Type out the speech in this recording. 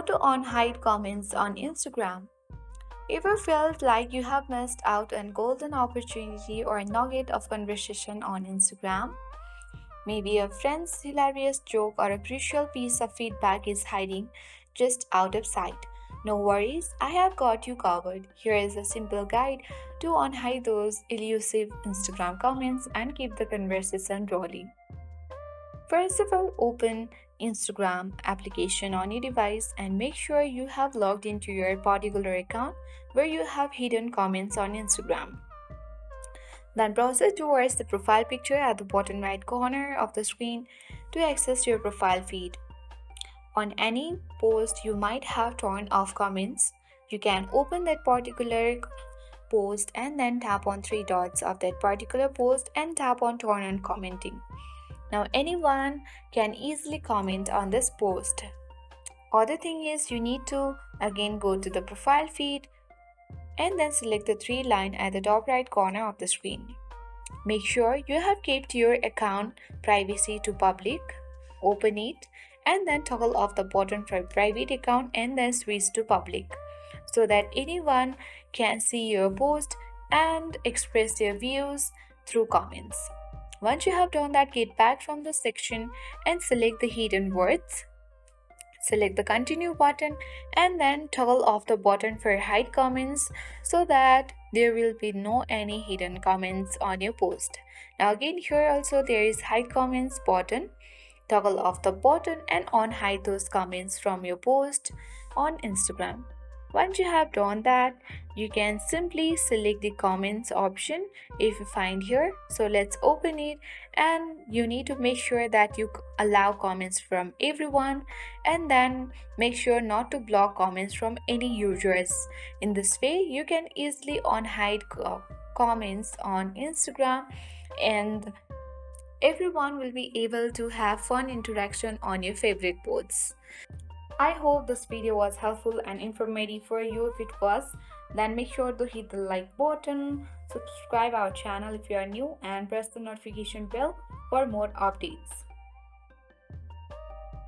How to unhide comments on Instagram. Ever felt like you have missed out on golden opportunity or a nugget of conversation on Instagram? Maybe a friend's hilarious joke or a crucial piece of feedback is hiding just out of sight. No worries, I have got you covered. Here is a simple guide to unhide those elusive Instagram comments and keep the conversation rolling. First of all, open Instagram application on your device and make sure you have logged into your particular account where you have hidden comments on Instagram. Then proceed towards the profile picture at the bottom right corner of the screen to access your profile feed. On any post you might have turned off comments, you can open that particular post and then tap on three dots of that particular post and tap on turn on commenting. Now anyone can easily comment on this post. Other thing is you need to again go to the profile feed and then select the three line at the top right corner of the screen. Make sure you have kept your account privacy to public, open it and then toggle off the button for private account and then switch to public so that anyone can see your post and express their views through comments. Once you have done that, get back from the section and select the hidden words. Select the continue button and then toggle off the button for hide comments so that there will be no any hidden comments on your post. Now again here also there is hide comments button. Toggle off the button and unhide those comments from your post on Instagram. Once you have done that, you can simply select the comments option if you find here. So let's open it and you need to make sure that you allow comments from everyone and then make sure not to block comments from any users. In this way, you can easily unhide comments on Instagram and everyone will be able to have fun interaction on your favorite posts. I hope this video was helpful and informative for you. If it was, then make sure to hit the like button, subscribe our channel if you are new and press the notification bell for more updates.